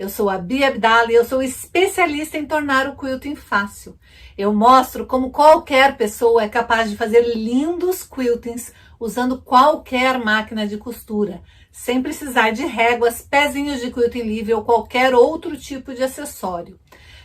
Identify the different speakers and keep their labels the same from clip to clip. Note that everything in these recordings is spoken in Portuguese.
Speaker 1: Eu sou a Bia Abdala e eu sou especialista em tornar o quilting fácil. Eu mostro como qualquer pessoa é capaz de fazer lindos quiltings usando qualquer máquina de costura, sem precisar de réguas, pezinhos de quilting livre ou qualquer outro tipo de acessório.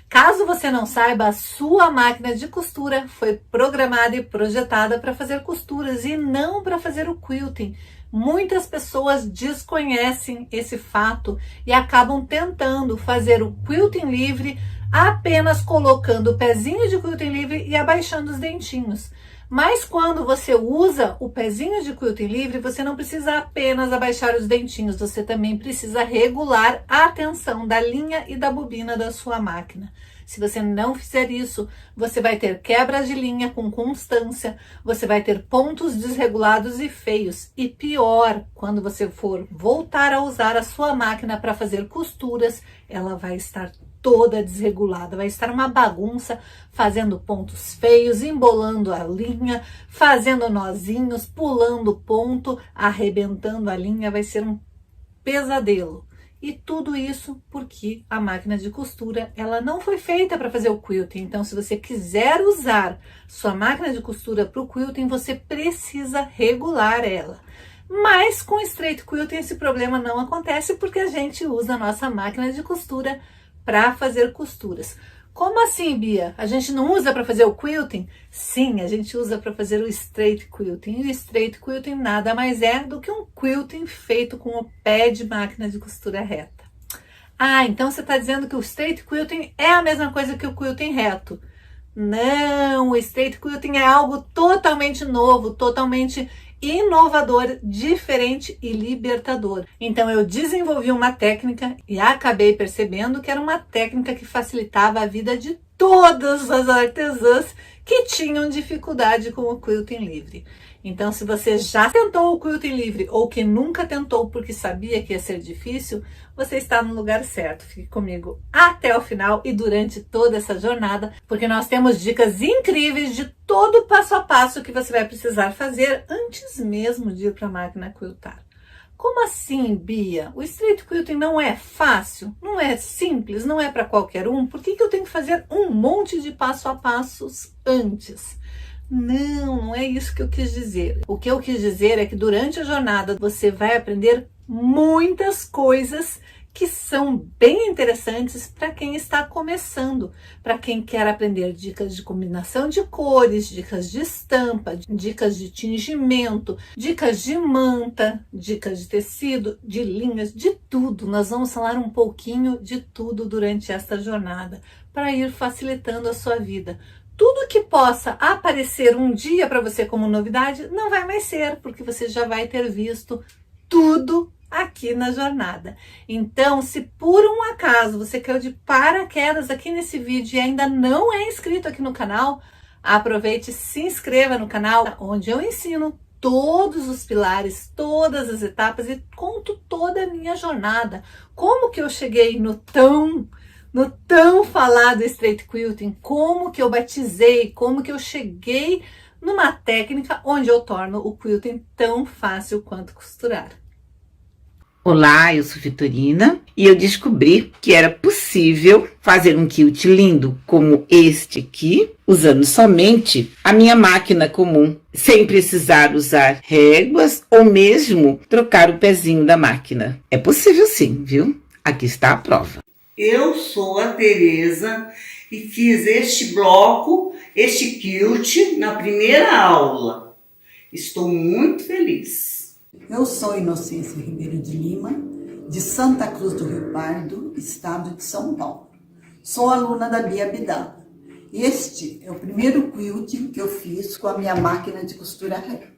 Speaker 1: Caso você não saiba, a sua máquina de costura foi programada e projetada para fazer costuras e não para fazer o quilting. Muitas pessoas desconhecem esse fato e acabam tentando fazer o quilting livre apenas colocando o pezinho de quilting livre e abaixando os dentinhos. Mas quando você usa o pezinho de quilting livre, você não precisa apenas abaixar os dentinhos, você também precisa regular a tensão da linha e da bobina da sua máquina. Se você não fizer isso, você vai ter quebras de linha com constância, você vai ter pontos desregulados e feios. E pior, quando você for voltar a usar a sua máquina para fazer costuras, ela vai estar toda desregulada, vai estar uma bagunça, fazendo pontos feios, embolando a linha, fazendo nozinhos, pulando ponto, arrebentando a linha, vai ser um pesadelo. E tudo isso porque a máquina de costura, ela não foi feita para fazer o quilting. Então, se você quiser usar sua máquina de costura para o quilting, você precisa regular ela. Mas com straight quilting esse problema não acontece porque a gente usa a nossa máquina de costura para fazer costuras. Como assim, Bia? A gente não usa para fazer o quilting? Sim, a gente usa para fazer o straight quilting. E o straight quilting nada mais é do que um quilting feito com o pé de máquina de costura reta. Ah, então você está dizendo que o straight quilting é a mesma coisa que o quilting reto? Não, o straight quilting é algo totalmente novo, totalmente inovador, diferente e libertador. Então eu desenvolvi uma técnica e acabei percebendo que era uma técnica que facilitava a vida de todas as artesãs que tinham dificuldade com o quilting livre. Então, se você já tentou o quilting livre ou que nunca tentou porque sabia que ia ser difícil, você está no lugar certo. Fique comigo até o final e durante toda essa jornada, porque nós temos dicas incríveis de todo o passo a passo que você vai precisar fazer antes mesmo de ir para a máquina quiltar. Como assim, Bia? O straight quilting não é fácil? Não é simples? Não é para qualquer um? Por que eu tenho que fazer um monte de passo a passos antes? Não é isso que eu quis dizer. O que eu quis dizer é que durante a jornada você vai aprender muitas coisas que são bem interessantes para quem está começando, para quem quer aprender dicas de combinação de cores, dicas de estampa, dicas de tingimento, dicas de manta, dicas de tecido, de linhas, de tudo. Nós vamos falar um pouquinho de tudo durante esta jornada para ir facilitando a sua vida. Tudo que possa aparecer um dia para você como novidade não vai mais ser, porque você já vai ter visto tudo aqui na jornada. Então, se por um acaso você caiu de paraquedas aqui nesse vídeo e ainda não é inscrito aqui no canal, aproveite e se inscreva no canal, onde eu ensino todos os pilares, todas as etapas e conto toda a minha jornada. Como que eu cheguei no tão falado straight quilting, como que eu batizei, como que eu cheguei numa técnica onde eu torno o quilting tão fácil quanto costurar.
Speaker 2: Olá, eu sou Vitorina e eu descobri que era possível fazer um quilt lindo como este aqui, usando somente a minha máquina comum, sem precisar usar réguas ou mesmo trocar o pezinho da máquina. É possível sim, viu? Aqui está a prova.
Speaker 3: Eu sou a Tereza e fiz este bloco, este quilt, na primeira aula. Estou muito feliz.
Speaker 4: Eu sou Inocência Ribeiro de Lima, de Santa Cruz do Rio Pardo, estado de São Paulo. Sou aluna da Bia Abdala. Este é o primeiro quilting que eu fiz com a minha máquina de costura reta.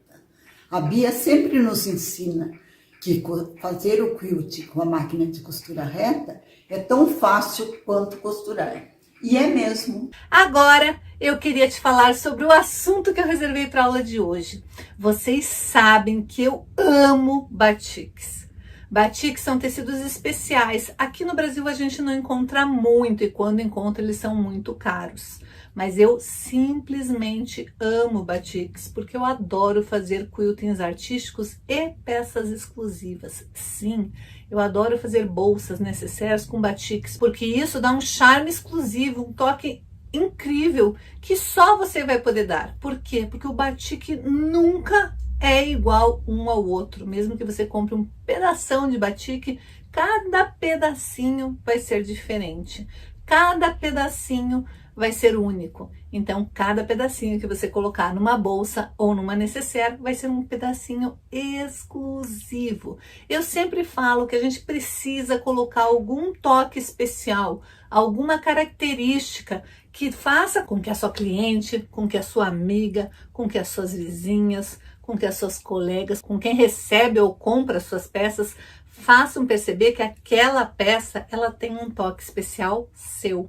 Speaker 4: A Bia sempre nos ensina que fazer o quilt com a máquina de costura reta é tão fácil quanto costurar. E é mesmo.
Speaker 1: Agora eu queria te falar sobre o assunto que eu reservei para a aula de hoje. Vocês sabem que eu amo batiks. Batiks são tecidos especiais. Aqui no Brasil a gente não encontra muito e quando encontra eles são muito caros. mas eu simplesmente amo batiks, porque eu adoro fazer quiltings artísticos e peças exclusivas. Sim, eu adoro fazer bolsas necessárias com batiks, porque isso dá um charme exclusivo, um toque incrível que só você vai poder dar. Por quê? Porque o batik nunca é igual um ao outro. Mesmo que você compre um pedação de batik, cada pedacinho vai ser diferente. Cada pedacinho vai ser único. Então, cada pedacinho que você colocar numa bolsa ou numa nécessaire vai ser um pedacinho exclusivo. Eu sempre falo que a gente precisa colocar algum toque especial, alguma característica que faça com que a sua cliente, com que a sua amiga, com que as suas vizinhas, com que as suas colegas, com quem recebe ou compra as suas peças, façam perceber que aquela peça ela tem um toque especial seu.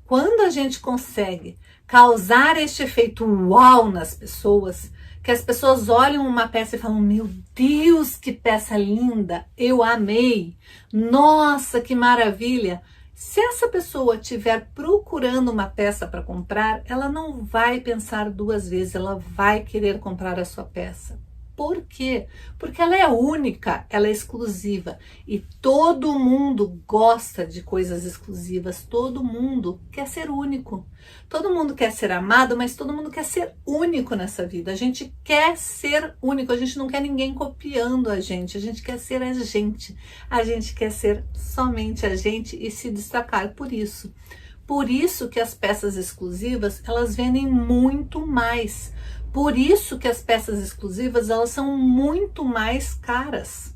Speaker 1: Quando a gente consegue causar este efeito uau nas pessoas, que as pessoas olham uma peça e falam, meu Deus, que peça linda, eu amei, nossa, que maravilha. Se essa pessoa estiver procurando uma peça para comprar, ela não vai pensar duas vezes, ela vai querer comprar a sua peça. Por quê? Porque ela é única, ela é exclusiva e todo mundo gosta de coisas exclusivas, todo mundo quer ser único. Todo mundo quer ser amado, mas todo mundo quer ser único nessa vida. A gente quer ser único, a gente não quer ninguém copiando a gente quer ser a gente quer ser somente a gente e se destacar por isso. Por isso que as peças exclusivas, elas vendem muito mais. Por isso que as peças exclusivas, elas são muito mais caras.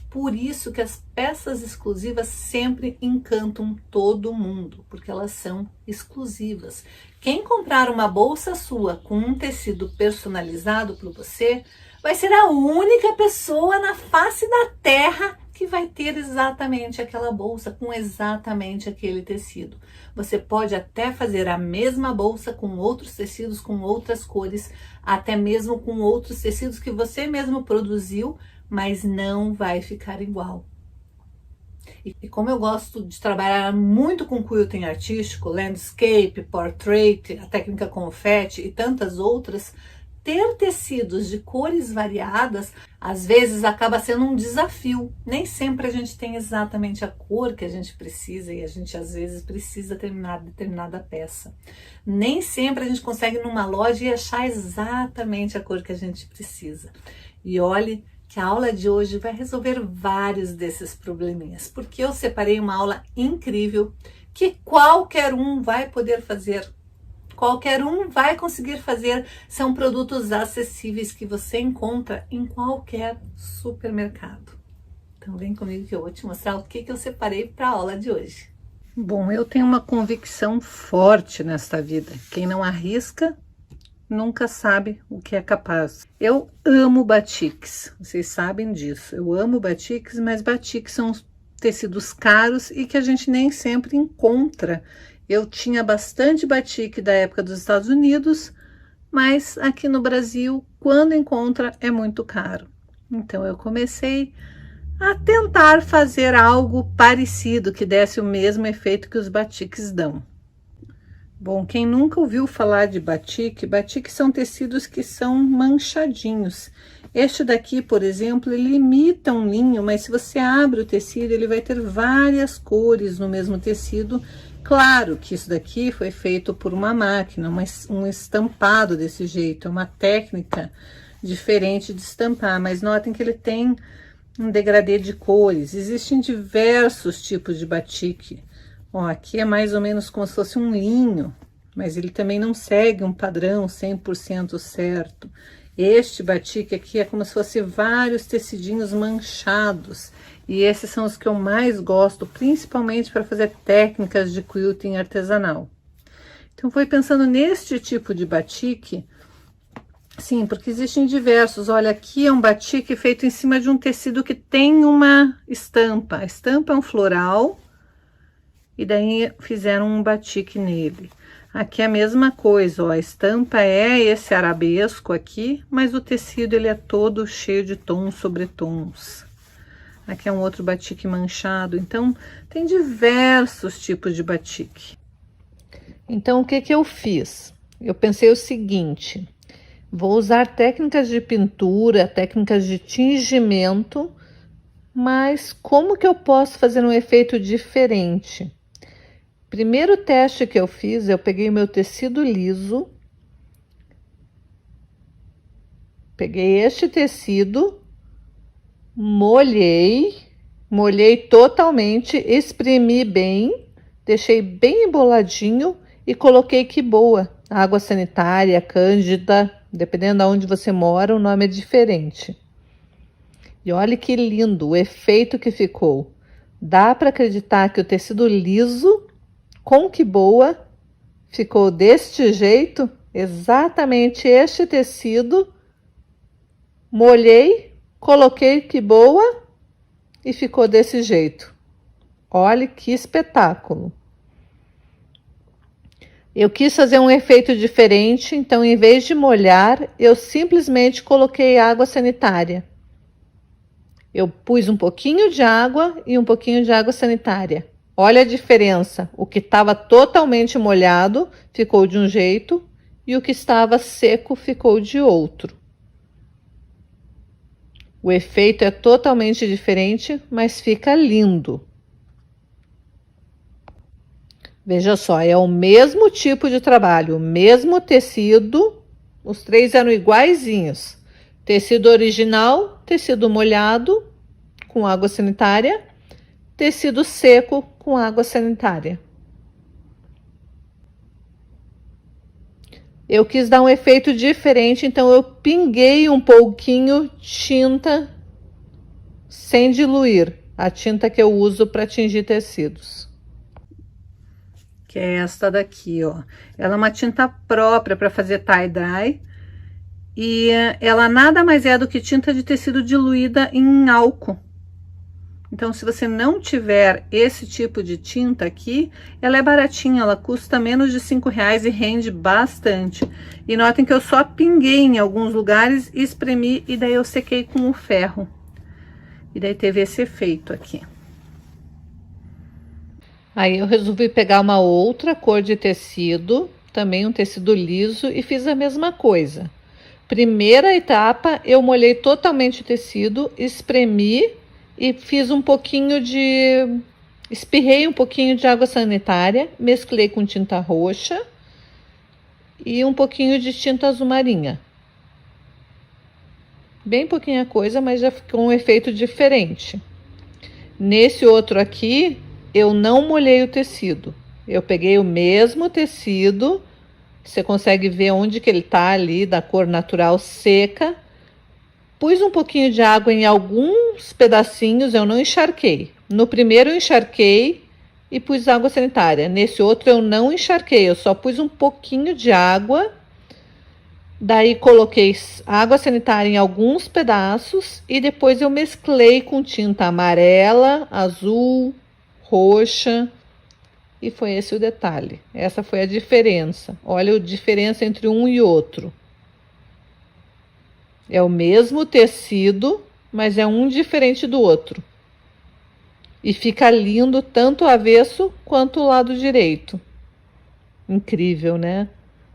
Speaker 1: Por isso que as peças exclusivas sempre encantam todo mundo, porque elas são exclusivas. Quem comprar uma bolsa sua com um tecido personalizado para você, vai ser a única pessoa na face da terra que vai ter exatamente aquela bolsa com exatamente aquele tecido. Você pode até fazer a mesma bolsa com outros tecidos, com outras cores, até mesmo com outros tecidos que você mesmo produziu, mas não vai ficar igual. E como eu gosto de trabalhar muito com quilting artístico, landscape, portrait, a técnica confete e tantas outras, ter tecidos de cores variadas, às vezes acaba sendo um desafio. Nem sempre a gente tem exatamente a cor que a gente precisa e a gente às vezes precisa terminar determinada peça. Nem sempre a gente consegue ir numa loja e achar exatamente a cor que a gente precisa. E olhe que a aula de hoje vai resolver vários desses probleminhas, porque eu separei uma aula incrível que qualquer um vai poder fazer. Qualquer um vai conseguir fazer, são produtos acessíveis que você encontra em qualquer supermercado. Então vem comigo que eu vou te mostrar o que eu separei para a aula de hoje. Bom, eu tenho uma convicção forte nesta vida. Quem não arrisca, nunca sabe o que é capaz. Eu amo batiks, vocês sabem disso. Eu amo batiks, mas batiks são tecidos caros e que a gente nem sempre encontra. Eu tinha bastante batik da época dos Estados Unidos, mas aqui no Brasil, quando encontra, é muito caro. Então eu comecei a tentar fazer algo parecido, que desse o mesmo efeito que os batiks dão. Bom, quem nunca ouviu falar de batik, batik são tecidos que são manchadinhos. Este daqui, por exemplo, ele imita um linho, mas se você abre o tecido, ele vai ter várias cores no mesmo tecido. Claro que isso daqui foi feito por uma máquina, um estampado desse jeito, é uma técnica diferente de estampar, mas notem que ele tem um degradê de cores. Existem diversos tipos de batik. Ó, aqui é mais ou menos como se fosse um linho, mas ele também não segue um padrão 100% certo. Este batik aqui é como se fosse vários tecidinhos manchados. E esses são os que eu mais gosto, principalmente para fazer técnicas de quilting artesanal. Então, fui pensando neste tipo de batik. Sim, porque existem diversos. Olha, aqui é um batik feito em cima de um tecido que tem uma estampa. A estampa é um floral. E daí fizeram um batik nele. Aqui é a mesma coisa, ó, a estampa é esse arabesco aqui, mas o tecido ele é todo cheio de tons sobre tons. Aqui é um outro batik manchado, então tem diversos tipos de batik. Então, o que que eu fiz? Eu pensei o seguinte: vou usar técnicas de pintura, técnicas de tingimento, mas como que eu posso fazer um efeito diferente? Primeiro teste que eu fiz, eu peguei o meu tecido liso, peguei este tecido, molhei totalmente, espremi bem, deixei bem emboladinho e coloquei Quiboa, água sanitária, cândida, dependendo de onde você mora, o nome é diferente. E olha que lindo o efeito que ficou. Dá para acreditar que o tecido liso com Quiboa ficou deste jeito? Exatamente este tecido. Molhei, coloquei Quiboa e ficou desse jeito. Olha que espetáculo. Eu quis fazer um efeito diferente, então em vez de molhar, eu simplesmente coloquei água sanitária. Eu pus um pouquinho de água e um pouquinho de água sanitária. Olha a diferença. O que estava totalmente molhado ficou de um jeito e o que estava seco ficou de outro. O efeito é totalmente diferente, mas fica lindo. Veja só, é o mesmo tipo de trabalho, o mesmo tecido, os três eram iguaizinhos. Tecido original, tecido molhado com água sanitária, tecido seco com água sanitária. Eu quis dar um efeito diferente, então eu pinguei um pouquinho tinta sem diluir, a tinta que eu uso para tingir tecidos. Que é esta daqui, ó. Ela é uma tinta própria para fazer tie-dye e ela nada mais é do que tinta de tecido diluída em álcool. Então, se você não tiver esse tipo de tinta aqui, ela é baratinha, ela custa menos de R$5 e rende bastante. E notem que eu só pinguei em alguns lugares, espremi e daí eu sequei com o ferro. E daí teve esse efeito aqui. Aí eu resolvi pegar uma outra cor de tecido, também um tecido liso, e fiz a mesma coisa. Primeira etapa, eu molhei totalmente o tecido, espremi e fiz um pouquinho de... espirrei um pouquinho de água sanitária, mesclei com tinta roxa e um pouquinho de tinta azul marinha. Bem pouquinha coisa, mas já ficou um efeito diferente. Nesse outro aqui, eu não molhei o tecido. Eu peguei o mesmo tecido, você consegue ver onde que ele tá ali, da cor natural seca. Pus um pouquinho de água em alguns pedacinhos, eu não encharquei. No primeiro eu encharquei e pus água sanitária. Nesse outro eu não encharquei, eu só pus um pouquinho de água. Daí coloquei água sanitária em alguns pedaços e depois eu mesclei com tinta amarela, azul, roxa, e foi esse o detalhe. Essa foi a diferença. Olha a diferença entre um e outro. É o mesmo tecido, mas é um diferente do outro. E fica lindo tanto o avesso quanto o lado direito. Incrível, né?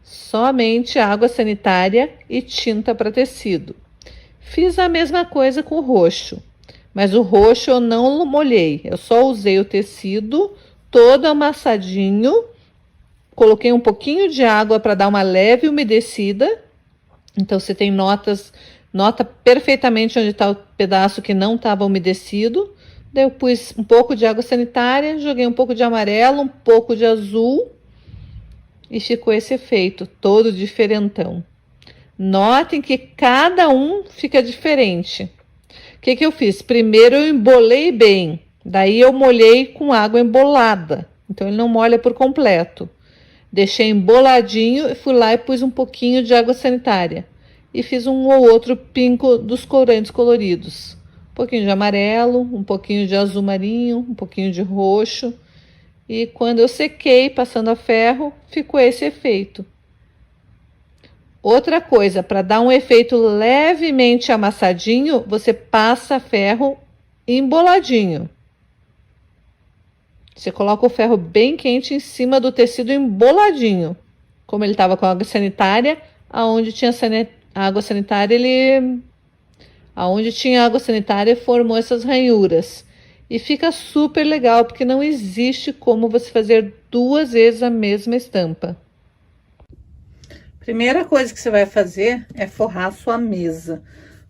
Speaker 1: Somente água sanitária e tinta para tecido. Fiz a mesma coisa com o roxo. Mas o roxo eu não molhei, eu só usei o tecido todo amassadinho, coloquei um pouquinho de água para dar uma leve umedecida. Então você tem nota perfeitamente onde está o pedaço que não estava umedecido. Daí eu pus um pouco de água sanitária, joguei um pouco de amarelo, um pouco de azul e ficou esse efeito todo diferentão. Notem que cada um fica diferente. O que eu fiz? Primeiro eu embolei bem, daí eu molhei com água embolada, então ele não molha por completo. Deixei emboladinho e fui lá e pus um pouquinho de água sanitária. E fiz um ou outro pingo dos corantes coloridos. Um pouquinho de amarelo, um pouquinho de azul marinho, um pouquinho de roxo. E quando eu sequei, passando a ferro, ficou esse efeito. Outra coisa, para dar um efeito levemente amassadinho, você passa ferro emboladinho. Você coloca o ferro bem quente em cima do tecido emboladinho. Como ele estava com água sanitária, aonde tinha água sanitária, aonde tinha água sanitária formou essas ranhuras. E fica super legal, porque não existe como você fazer 2 vezes a mesma estampa. Primeira coisa que você vai fazer é forrar a sua mesa.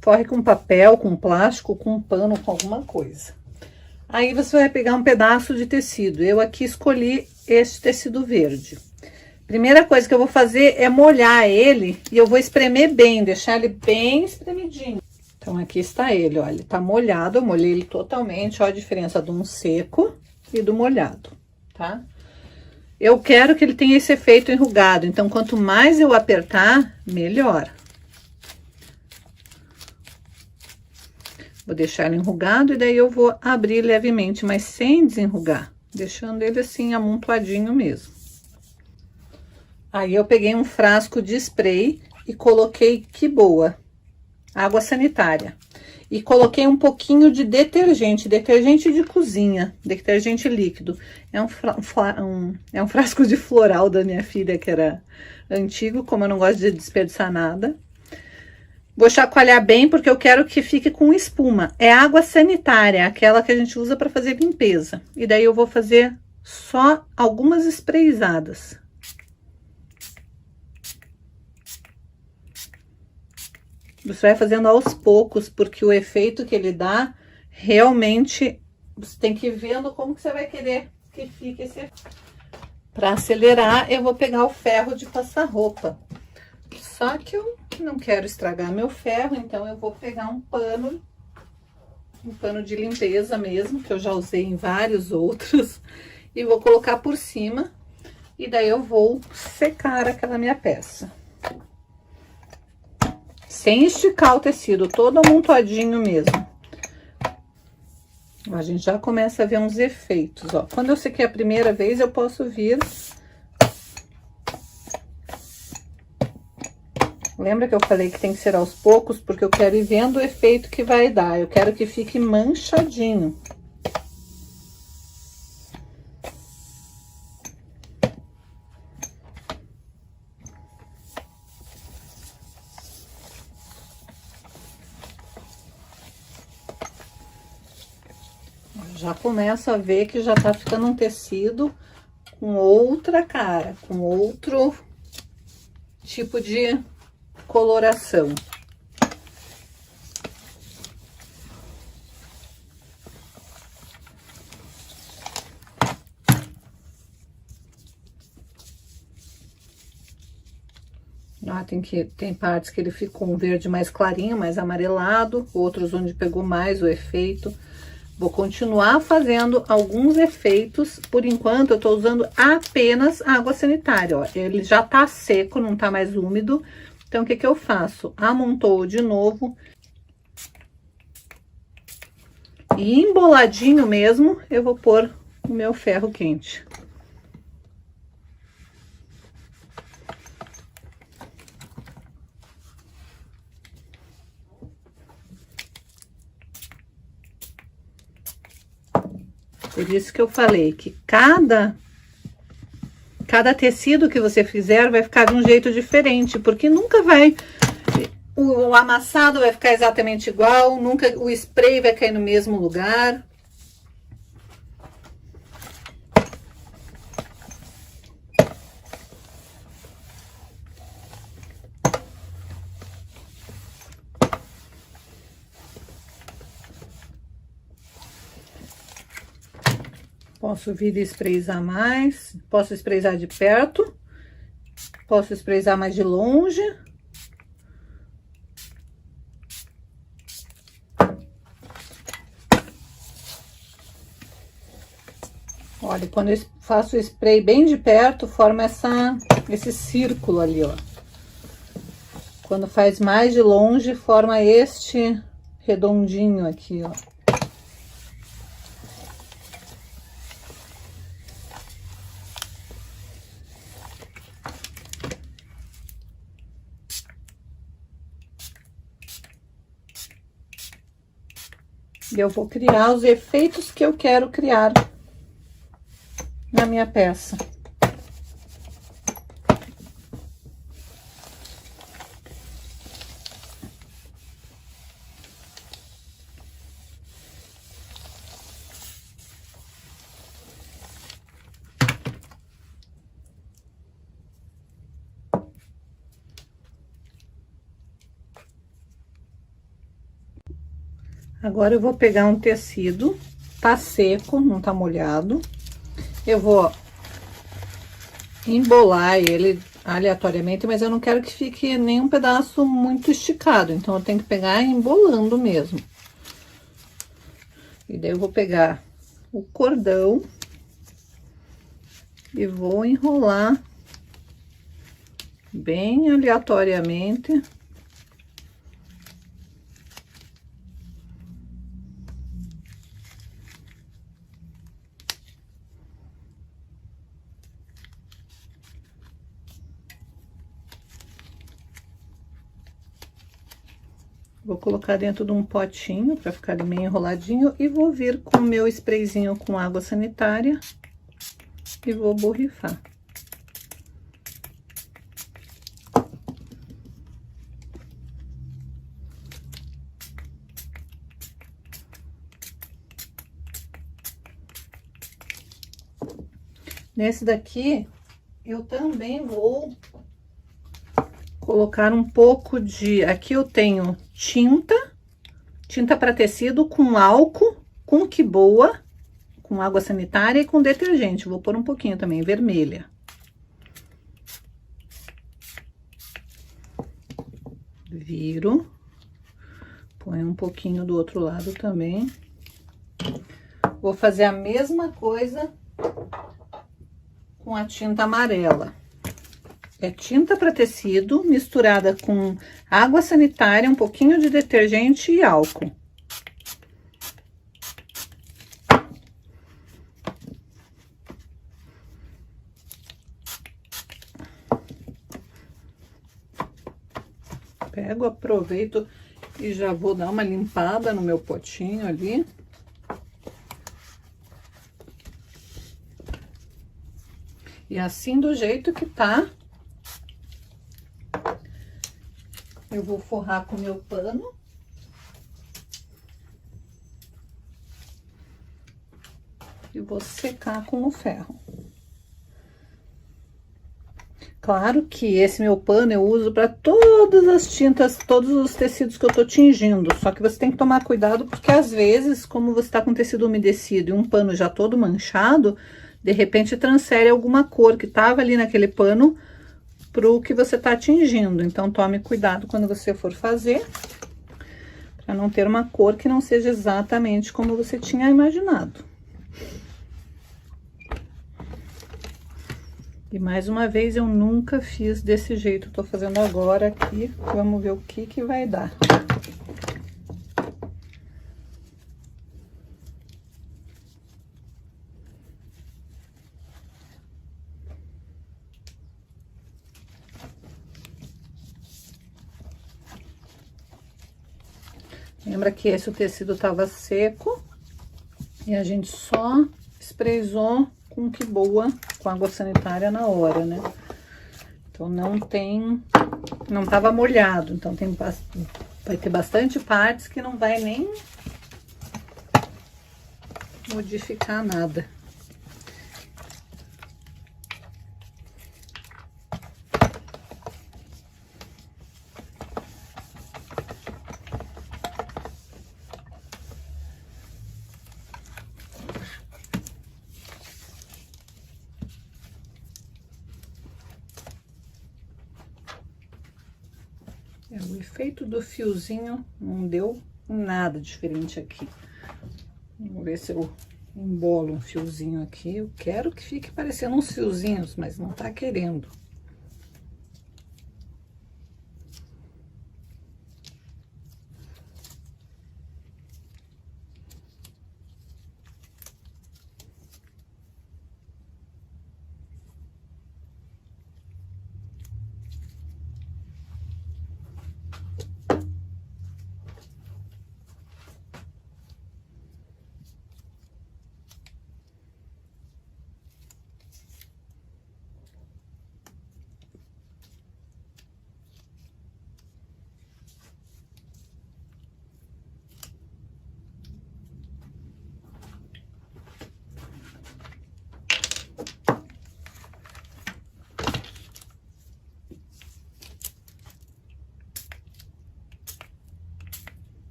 Speaker 1: Forre com papel, com plástico, com pano, com alguma coisa. Aí você vai pegar um pedaço de tecido. Eu aqui escolhi este tecido verde. Primeira coisa que eu vou fazer é molhar ele e eu vou espremer bem, deixar ele bem espremidinho. Então, aqui está ele, ó, ele tá molhado, eu molhei ele totalmente, ó a diferença de um seco e do molhado, tá? Eu quero que ele tenha esse efeito enrugado, então quanto mais eu apertar, melhor. Vou deixar ele enrugado e daí eu vou abrir levemente, mas sem desenrugar, deixando ele assim amontoadinho mesmo. Aí eu peguei um frasco de spray e coloquei Que Boa, água sanitária. E coloquei um pouquinho de detergente de cozinha, detergente líquido. É um frasco de floral da minha filha, que era antigo, como eu não gosto de desperdiçar nada. Vou chacoalhar bem, porque eu quero que fique com espuma. É água sanitária, aquela que a gente usa para fazer limpeza. E daí eu vou fazer só algumas sprayzadas. Você vai fazendo aos poucos, porque o efeito que ele dá, realmente, você tem que ir vendo como que você vai querer que fique esse efeito. Para acelerar, eu vou pegar o ferro de passar roupa. Só que eu não quero estragar meu ferro, então eu vou pegar um pano de limpeza mesmo, que eu já usei em vários outros, e vou colocar por cima, e daí eu vou secar aquela minha peça. Sem esticar o tecido, todo amontoadinho mesmo. A gente já começa a ver uns efeitos, ó. Quando eu sequei a primeira vez, eu posso vir... Lembra que eu falei que tem que ser aos poucos? Porque eu quero ir vendo o efeito que vai dar. Eu quero que fique manchadinho. Já começo a ver que já tá ficando um tecido com outra cara, com outro tipo de coloração. Ah, tem partes que ele ficou um verde mais clarinho, mais amarelado, outros onde pegou mais o efeito. Vou continuar fazendo alguns efeitos. Por enquanto, eu tô usando apenas água sanitária, ó. Ele já tá seco, não tá mais úmido. Então, o que que eu faço? Amontou de novo. E emboladinho mesmo, eu vou pôr o meu ferro quente. Por isso que eu falei que cada tecido que você fizer vai ficar de um jeito diferente, porque nunca vai... O amassado vai ficar exatamente igual, nunca o spray vai cair no mesmo lugar. Posso vir e sprayzar mais, posso sprayzar de perto, posso sprayzar mais de longe. Olha, quando eu faço o spray bem de perto, forma esse círculo ali, ó. Quando faz mais de longe, forma este redondinho aqui, ó. E eu vou criar os efeitos que eu quero criar a minha peça. Agora eu vou pegar um tecido, tá seco, não tá molhado. Eu vou embolar ele aleatoriamente, mas eu não quero que fique nenhum pedaço muito esticado, então eu tenho que pegar embolando mesmo. E daí eu vou pegar o cordão e vou enrolar bem aleatoriamente. Vou colocar dentro de um potinho para ficar meio enroladinho e vou vir com o meu sprayzinho com água sanitária e vou borrifar. Nesse daqui, eu também vou colocar um pouco de... Aqui eu tenho tinta para tecido com álcool, com que boa, com água sanitária e com detergente. Vou pôr um pouquinho também, vermelha. Viro. Põe um pouquinho do outro lado também. Vou fazer a mesma coisa com a tinta amarela. É tinta para tecido misturada com água sanitária, um pouquinho de detergente e álcool. Pego, aproveito e já vou dar uma limpada no meu potinho ali. E assim, do jeito que tá, eu vou forrar com o meu pano. E vou secar com o ferro. Claro que esse meu pano eu uso para todas as tintas, todos os tecidos que eu tô tingindo. Só que você tem que tomar cuidado, porque às vezes, como você tá com tecido umedecido e um pano já todo manchado, de repente transfere alguma cor que tava ali naquele pano pro que você tá tingindo. Então, tome cuidado quando você for fazer, para não ter uma cor que não seja exatamente como você tinha imaginado. E mais uma vez, eu nunca fiz desse jeito, tô fazendo agora aqui. Vamos ver o que que vai dar. Lembra que esse o tecido tava seco e a gente só sprayzou com que boa, com água sanitária na hora, né? Então não tava molhado, então vai ter bastante partes que não vai nem modificar nada. O efeito do fiozinho não deu nada diferente aqui. Vamos ver se eu embolo um fiozinho aqui. Eu quero que fique parecendo uns fiozinhos, mas não tá querendo.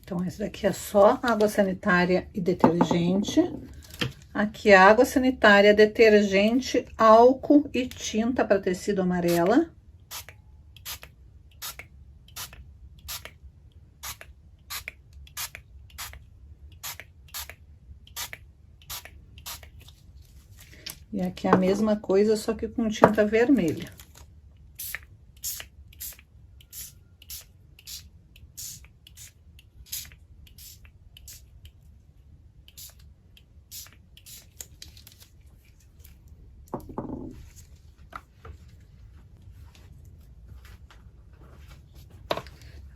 Speaker 1: Então, esse daqui é só água sanitária e detergente. Aqui é água sanitária, detergente, álcool e tinta para tecido amarela. E aqui é a mesma coisa, só que com tinta vermelha.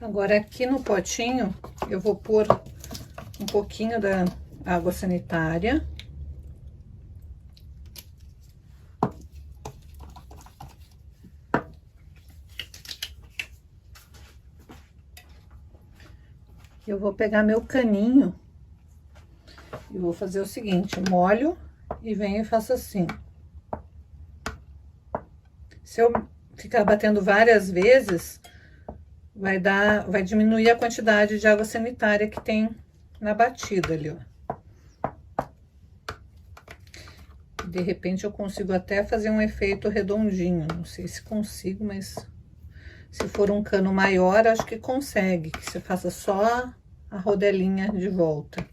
Speaker 1: Agora, aqui no potinho, eu vou pôr um pouquinho da água sanitária. Eu vou pegar meu caninho e vou fazer o seguinte, molho e venho e faço assim. Se eu ficar batendo várias vezes, vai diminuir a quantidade de água sanitária que tem na batida ali, ó. De repente eu consigo até fazer um efeito redondinho, não sei se consigo, mas se for um cano maior, acho que consegue, que você faça só a rodelinha de volta.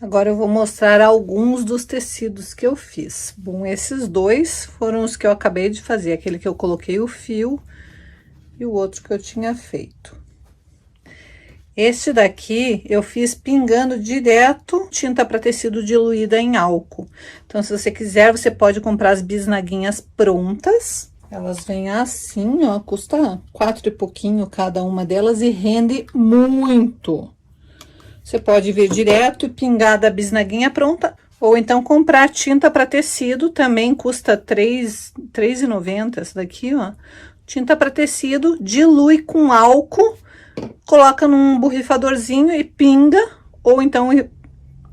Speaker 1: Agora eu vou mostrar alguns dos tecidos que eu fiz. Bom, esses dois foram os que eu acabei de fazer, aquele que eu coloquei o fio e o outro que eu tinha feito. Este daqui eu fiz pingando direto tinta para tecido diluída em álcool. Então, se você quiser, você pode comprar as bisnaguinhas prontas. Elas vêm assim, ó, custa 4 e pouquinho cada uma delas e rende muito. Você pode vir direto e pingar da bisnaguinha pronta, ou então comprar tinta para tecido, também custa R$3,90 essa daqui, ó. Tinta para tecido, dilui com álcool, coloca num borrifadorzinho e pinga, ou então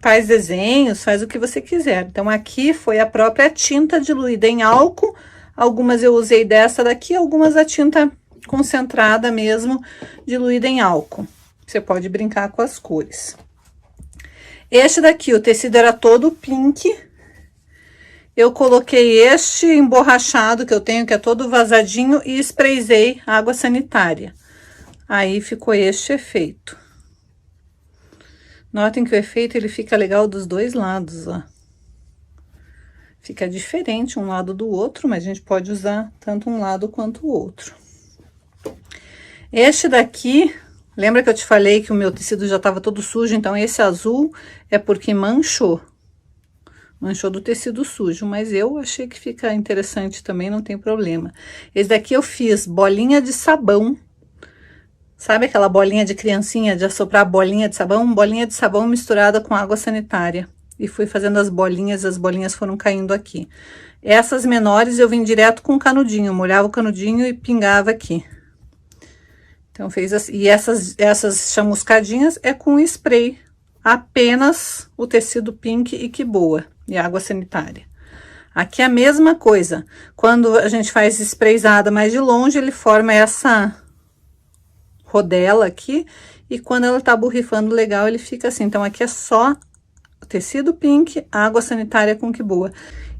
Speaker 1: faz desenhos, faz o que você quiser. Então, aqui foi a própria tinta diluída em álcool, algumas eu usei dessa daqui, algumas a tinta concentrada mesmo, diluída em álcool. Você pode brincar com as cores. Este daqui, o tecido era todo pink. Eu coloquei este emborrachado que eu tenho, que é todo vazadinho, e sprayzei água sanitária. Aí ficou este efeito. Notem que o efeito ele fica legal dos dois lados, ó. Fica diferente um lado do outro, mas a gente pode usar tanto um lado quanto o outro. Este daqui... Lembra que eu te falei que o meu tecido já estava todo sujo? Então, esse azul é porque manchou. Manchou do tecido sujo, mas eu achei que fica interessante também, não tem problema. Esse daqui eu fiz bolinha de sabão. Sabe aquela bolinha de criancinha, de assoprar bolinha de sabão? Bolinha de sabão misturada com água sanitária. E fui fazendo as bolinhas foram caindo aqui. Essas menores eu vim direto com o canudinho, molhava o canudinho e pingava aqui. Então, fez assim, e essas chamuscadinhas é com spray, apenas o tecido pink e que boa, e água sanitária. Aqui é a mesma coisa, quando a gente faz sprayzada mais de longe, ele forma essa rodela aqui, e quando ela tá borrifando legal, ele fica assim. Então, aqui é só tecido pink, água sanitária com que boa.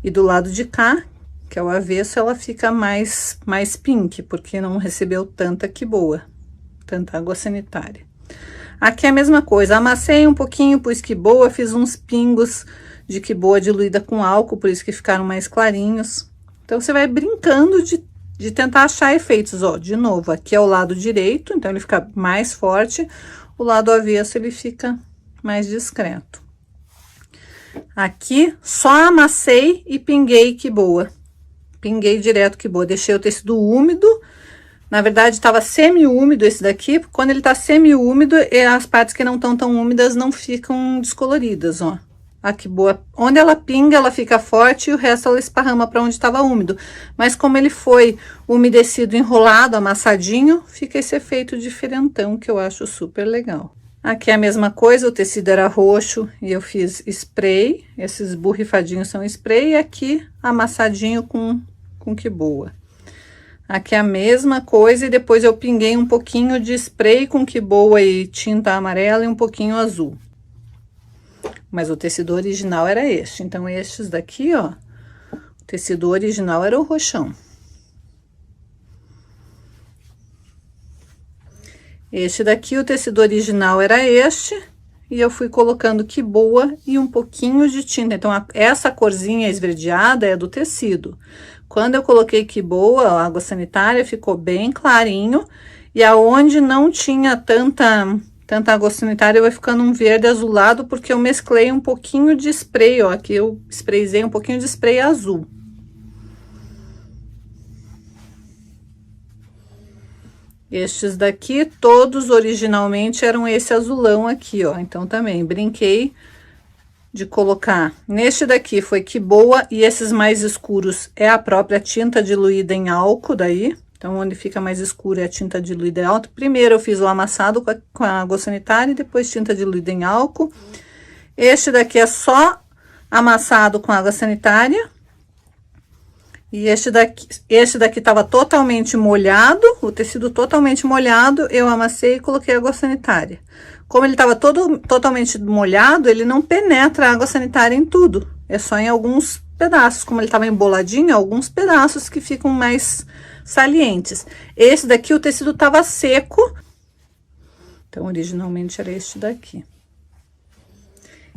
Speaker 1: E do lado de cá, que é o avesso, ela fica mais pink, porque não recebeu tanta que boa, tanta água sanitária. Aqui é a mesma coisa, amassei um pouquinho, pus que boa, fiz uns pingos de que boa diluída com álcool, por isso que ficaram mais clarinhos. Então, você vai brincando de tentar achar efeitos, ó, de novo, aqui é o lado direito, então ele fica mais forte, o lado avesso ele fica mais discreto. Aqui, só amassei e pinguei que boa. Pinguei direto que boa, deixei o tecido úmido. Na verdade, estava semi-úmido esse daqui. Quando ele tá semi-úmido, as partes que não estão tão úmidas não ficam descoloridas, ó. Ah, que boa. Onde ela pinga, ela fica forte e o resto ela esparrama para onde estava úmido. Mas como ele foi umedecido, enrolado, amassadinho, fica esse efeito diferentão que eu acho super legal. Aqui é a mesma coisa, o tecido era roxo e eu fiz spray. Esses borrifadinhos são spray e aqui amassadinho com que boa. Aqui é a mesma coisa e depois eu pinguei um pouquinho de spray com que boa e tinta amarela e um pouquinho azul. Mas o tecido original era este, então estes daqui, ó, o tecido original era o roxão. Este daqui, o tecido original era este, e eu fui colocando que boa e um pouquinho de tinta. Então, essa corzinha esverdeada é do tecido. Quando eu coloquei que boa, a água sanitária ficou bem clarinho, e aonde não tinha tanta água sanitária vai ficando um verde azulado, porque eu mesclei um pouquinho de spray, ó, aqui eu sprayzei um pouquinho de spray azul. Estes daqui, todos originalmente eram esse azulão aqui, ó, então também brinquei de colocar. Neste daqui foi que boa, e esses mais escuros é a própria tinta diluída em álcool daí. Então, onde fica mais escuro é a tinta diluída em álcool. Primeiro eu fiz o amassado com a água sanitária e depois tinta diluída em álcool. Este daqui é só amassado com água sanitária. E este daqui tava totalmente molhado, o tecido totalmente molhado, eu amassei e coloquei água sanitária. Como ele tava totalmente molhado, ele não penetra a água sanitária em tudo. É só em alguns pedaços, como ele tava emboladinho, alguns pedaços que ficam mais salientes. Esse daqui, o tecido tava seco. Então, originalmente era este daqui.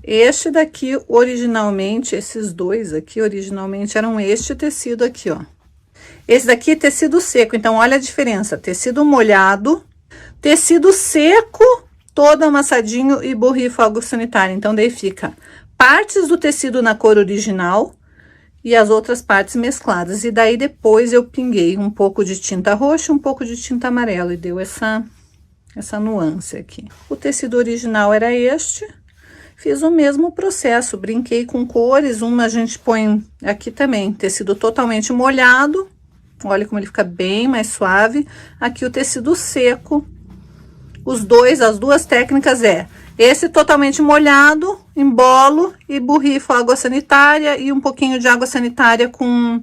Speaker 1: Este daqui, originalmente, esses dois aqui, originalmente, eram este tecido aqui, ó. Esse daqui, tecido seco. Então, olha a diferença. Tecido molhado, tecido seco, todo amassadinho e borrifo água sanitária. Então, daí fica partes do tecido na cor original e as outras partes mescladas. E daí, depois, eu pinguei um pouco de tinta roxa, um pouco de tinta amarela. E deu essa nuance aqui. O tecido original era este. Fiz o mesmo processo, brinquei com cores, uma a gente põe aqui também, tecido totalmente molhado, olha como ele fica bem mais suave. Aqui o tecido seco, as duas técnicas esse totalmente molhado, embolo e borrifo água sanitária e um pouquinho de água sanitária com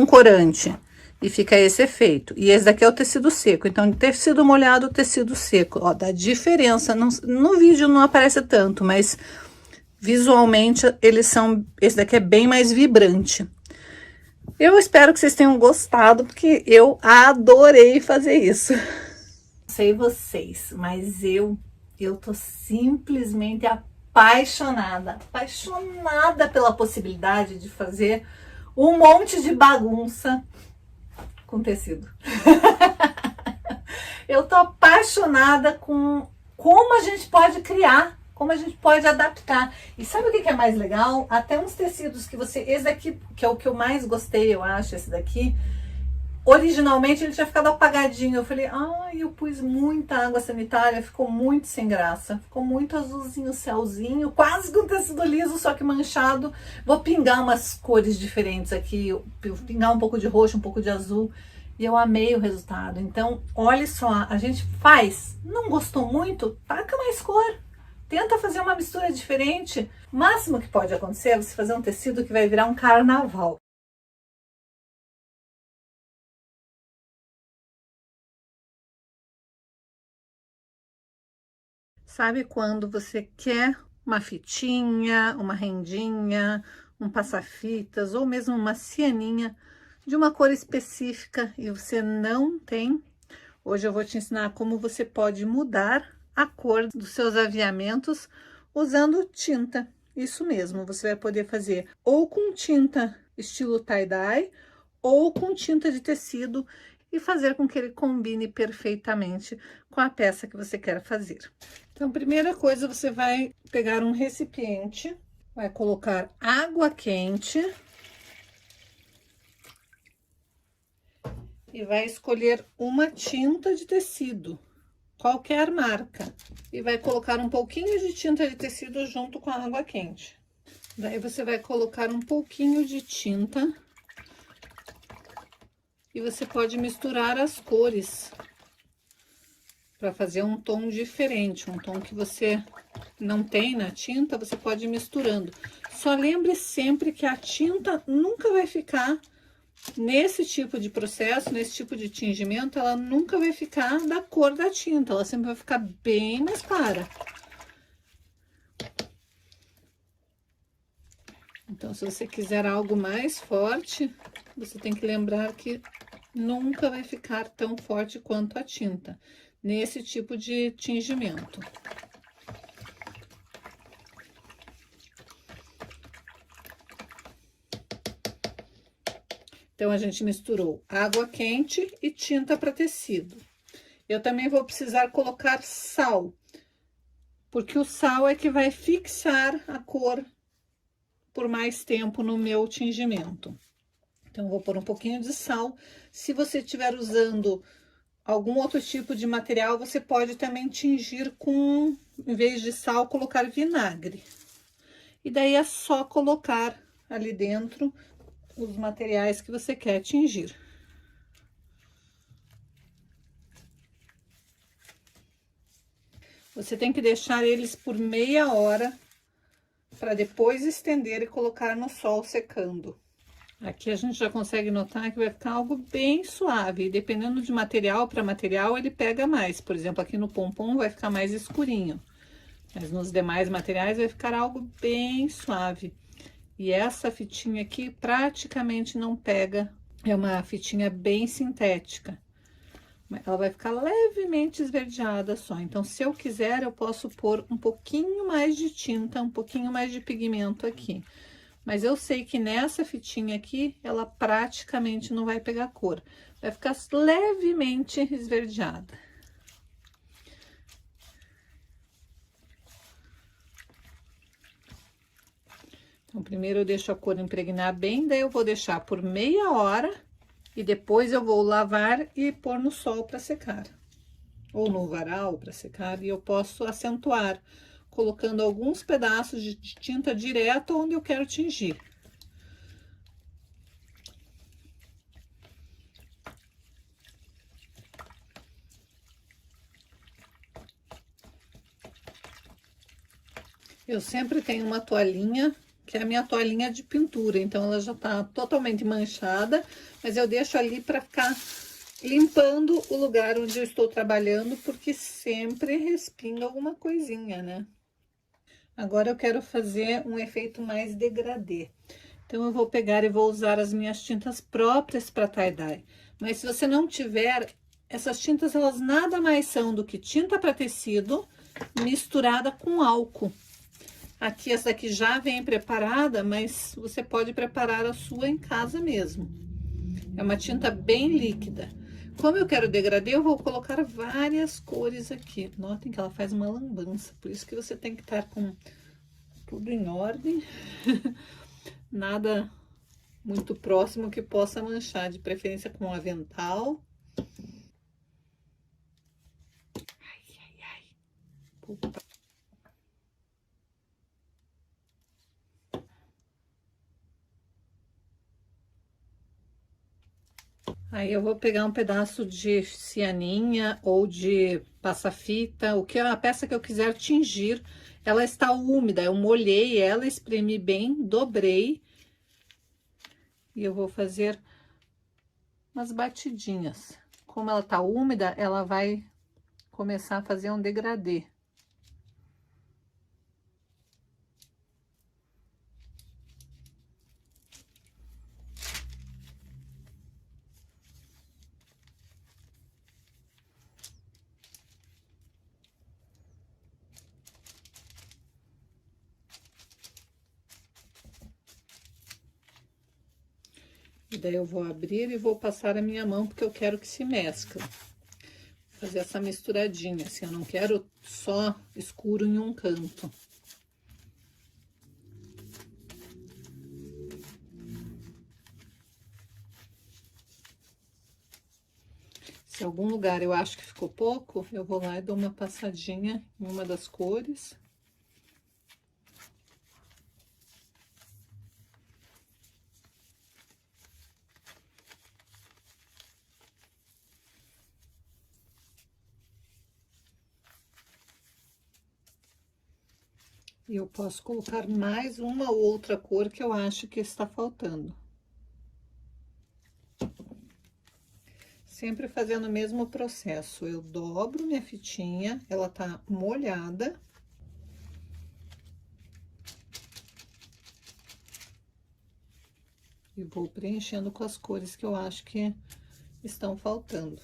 Speaker 1: corante. E fica esse efeito. E esse daqui é o tecido seco. Então, tecido molhado, tecido seco. Ó, dá diferença. No vídeo não aparece tanto, mas visualmente eles são... Esse daqui é bem mais vibrante. Eu espero que vocês tenham gostado, porque eu adorei fazer isso. Não sei vocês, mas eu tô simplesmente apaixonada pela possibilidade de fazer um monte de bagunça com tecido. Eu tô apaixonada com como a gente pode criar, como a gente pode adaptar. E sabe o que é mais legal? Até uns tecidos que esse daqui, que é o que eu mais gostei, eu acho, esse daqui, originalmente ele tinha ficado apagadinho. Eu falei, eu pus muita água sanitária, ficou muito sem graça. Ficou muito azulzinho, céuzinho, quase com tecido liso, só que manchado. Vou pingar umas cores diferentes aqui, pingar um pouco de roxo, um pouco de azul. E eu amei o resultado. Então, olha só, a gente faz. Não gostou muito? Taca mais cor. Tenta fazer uma mistura diferente. O máximo que pode acontecer é você fazer um tecido que vai virar um carnaval. Sabe quando você quer uma fitinha, uma rendinha, um passa-fitas ou mesmo uma cianinha de uma cor específica e você não tem, hoje eu vou te ensinar como você pode mudar a cor dos seus aviamentos usando tinta. Isso mesmo, você vai poder fazer ou com tinta estilo tie-dye ou com tinta de tecido e fazer com que ele combine perfeitamente com a peça que você quer fazer. Então, primeira coisa, você vai pegar um recipiente, vai colocar água quente e vai escolher uma tinta de tecido, qualquer marca, e vai colocar um pouquinho de tinta de tecido junto com a água quente. Daí você vai colocar um pouquinho de tinta e você pode misturar as cores para fazer um tom diferente, um tom que você não tem na tinta, você pode ir misturando. Só lembre sempre que a tinta nunca vai ficar nesse tipo de processo, nesse tipo de tingimento, ela nunca vai ficar da cor da tinta, ela sempre vai ficar bem mais clara. Então, se você quiser algo mais forte, você tem que lembrar que nunca vai ficar tão forte quanto a tinta, nesse tipo de tingimento. Então, a gente misturou água quente e tinta para tecido. Eu também vou precisar colocar sal, porque o sal é que vai fixar a cor por mais tempo no meu tingimento. Então, eu vou pôr um pouquinho de sal. Se você estiver usando algum outro tipo de material, você pode também tingir com, em vez de sal, colocar vinagre. E daí é só colocar ali dentro os materiais que você quer tingir. Você tem que deixar eles por meia hora para depois estender e colocar no sol secando. Aqui a gente já consegue notar que vai ficar algo bem suave, e dependendo de material para material, ele pega mais. Por exemplo, aqui no pompom vai ficar mais escurinho, mas nos demais materiais vai ficar algo bem suave. E essa fitinha aqui praticamente não pega, é uma fitinha bem sintética. Ela vai ficar levemente esverdeada só. Então, se eu quiser, eu posso pôr um pouquinho mais de tinta, um pouquinho mais de pigmento aqui. Mas eu sei que nessa fitinha aqui, ela praticamente não vai pegar cor. Vai ficar levemente esverdeada. Então, primeiro eu deixo a cor impregnar bem, daí eu vou deixar por meia hora e depois eu vou lavar e pôr no sol para secar. Ou no varal para secar, e eu posso acentuar, colocando alguns pedaços de tinta direto onde eu quero tingir. Eu sempre tenho uma toalhinha, que é a minha toalhinha de pintura, então ela já tá totalmente manchada, mas eu deixo ali para ficar limpando o lugar onde eu estou trabalhando, porque sempre respinga alguma coisinha, né? Agora eu quero fazer um efeito mais degradê. Então, eu vou pegar e vou usar as minhas tintas próprias para tie-dye. Mas se você não tiver, essas tintas, elas nada mais são do que tinta para tecido misturada com álcool. Aqui, essa daqui já vem preparada, mas você pode preparar a sua em casa mesmo. É uma tinta bem líquida. Como eu quero degradê, eu vou colocar várias cores aqui. Notem que ela faz uma lambança, por isso que você tem que estar com tudo em ordem. Nada muito próximo que possa manchar, de preferência com um avental. Ai, ai, ai. Puta. Aí eu vou pegar um pedaço de cianinha ou de passa-fita, o que a peça que eu quiser tingir. Ela está úmida, eu molhei ela, espremi bem, dobrei. E eu vou fazer umas batidinhas. Como ela tá úmida, ela vai começar a fazer um degradê. daí eu vou abrir e vou passar a minha mão, porque eu quero que se mescle. Fazer essa misturadinha, assim, eu não quero só escuro em um canto. Se algum lugar eu acho que ficou pouco, eu vou lá e dou uma passadinha em uma das cores. E eu posso colocar mais uma ou outra cor que eu acho que está faltando. Sempre fazendo o mesmo processo. Eu dobro minha fitinha, ela tá molhada. E vou preenchendo com as cores que eu acho que estão faltando.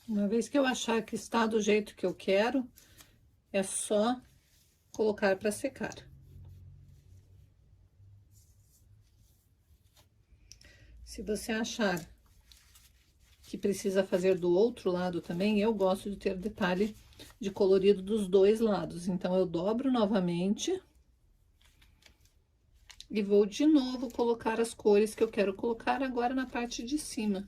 Speaker 1: Uma vez que eu achar que está do jeito que eu quero, é só colocar para secar. Se você achar que precisa fazer do outro lado também, eu gosto de ter detalhe de colorido dos dois lados. Então, eu dobro novamente e vou de novo colocar as cores que eu quero colocar agora na parte de cima.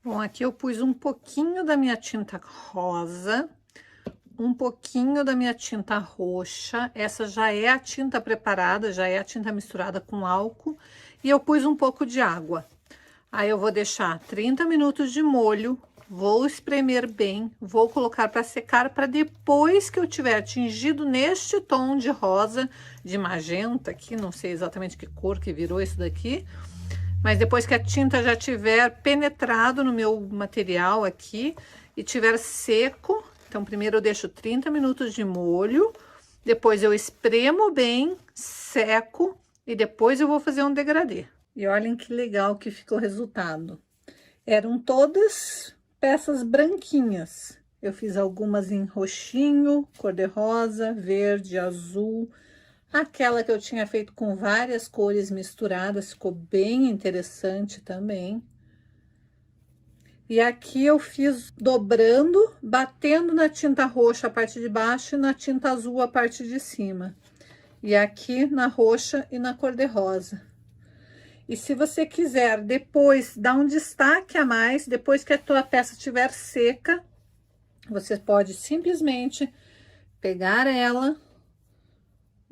Speaker 1: Bom, aqui eu pus um pouquinho da minha tinta rosa, um pouquinho da minha tinta roxa. Essa já é a tinta preparada, já é a tinta misturada com álcool. E eu pus um pouco de água. Aí eu vou deixar 30 minutos de molho, vou espremer bem, vou colocar para secar, para depois que eu tiver tingido neste tom de rosa, de magenta aqui, não sei exatamente que cor que virou isso daqui. Mas depois que a tinta já tiver penetrado no meu material aqui e tiver seco, então primeiro eu deixo 30 minutos de molho, depois eu espremo bem, seco e depois eu vou fazer um degradê. E olhem que legal que ficou o resultado. Eram todas peças branquinhas. Eu fiz algumas em roxinho, cor-de-rosa, verde, azul. Aquela que eu tinha feito com várias cores misturadas, ficou bem interessante também. E aqui eu fiz dobrando, batendo na tinta roxa a parte de baixo e na tinta azul a parte de cima. E aqui na roxa e na cor-de-rosa. E se você quiser depois dar um destaque a mais, depois que a tua peça estiver seca, você pode simplesmente pegar ela,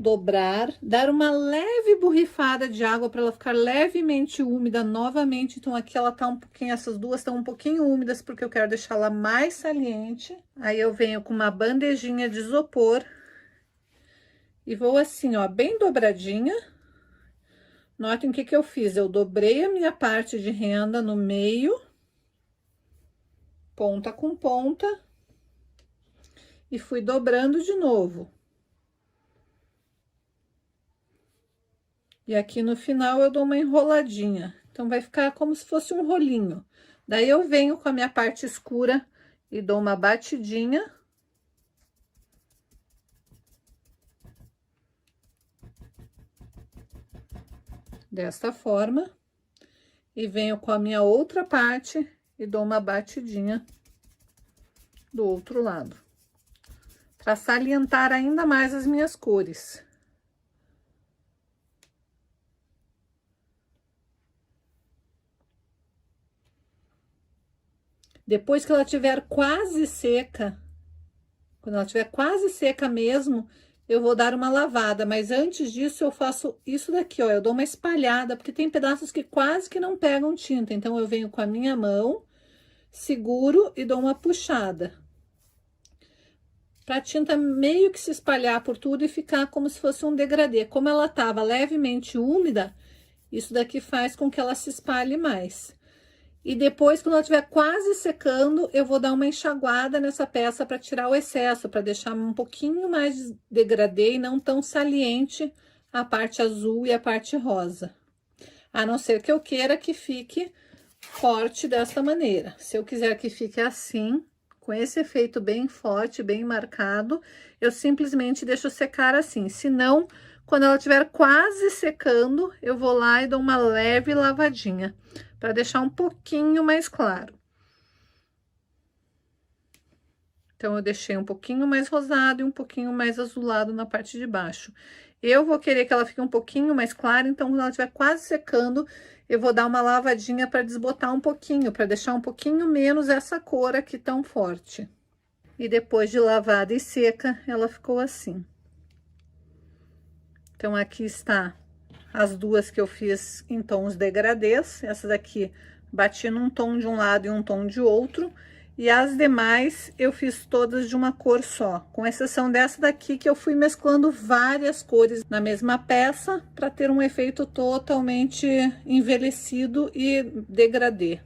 Speaker 1: dobrar, dar uma leve borrifada de água para ela ficar levemente úmida novamente. Então aqui ela tá um pouquinho, essas duas estão um pouquinho úmidas porque eu quero deixar ela mais saliente. Aí eu venho com uma bandejinha de isopor e vou assim, ó, bem dobradinha. Notem o que que eu fiz, eu dobrei a minha parte de renda no meio, ponta com ponta, e fui dobrando de novo. E aqui no final eu dou uma enroladinha, então vai ficar como se fosse um rolinho. Daí eu venho com a minha parte escura e dou uma batidinha. desta forma. E venho com a minha outra parte e dou uma batidinha do outro lado, para salientar ainda mais as minhas cores. Depois que ela estiver quase seca, quando ela estiver quase seca mesmo, eu vou dar uma lavada, mas antes disso eu faço isso daqui, ó, eu dou uma espalhada, porque tem pedaços que quase que não pegam tinta, então eu venho com a minha mão, seguro e dou uma puxada, para a tinta meio que se espalhar por tudo e ficar como se fosse um degradê. Como ela estava levemente úmida, isso daqui faz com que ela se espalhe mais. E depois, quando ela estiver quase secando, eu vou dar uma enxaguada nessa peça para tirar o excesso, para deixar um pouquinho mais degradê e não tão saliente a parte azul e a parte rosa. A não ser que eu queira que fique forte dessa maneira. Se eu quiser que fique assim, com esse efeito bem forte, bem marcado, eu simplesmente deixo secar assim. Se não, quando ela estiver quase secando, eu vou lá e dou uma leve lavadinha, para deixar um pouquinho mais claro. Então, eu deixei um pouquinho mais rosado e um pouquinho mais azulado na parte de baixo. Eu vou querer que ela fique um pouquinho mais clara, então, quando ela estiver quase secando, eu vou dar uma lavadinha para desbotar um pouquinho, para deixar um pouquinho menos essa cor aqui tão forte. E depois de lavada e seca, ela ficou assim. Então, aqui está as duas que eu fiz em tons degradês. Essa daqui bati num tom de um lado e um tom de outro. E as demais eu fiz todas de uma cor só, com exceção dessa daqui que eu fui mesclando várias cores na mesma peça para ter um efeito totalmente envelhecido e degradê.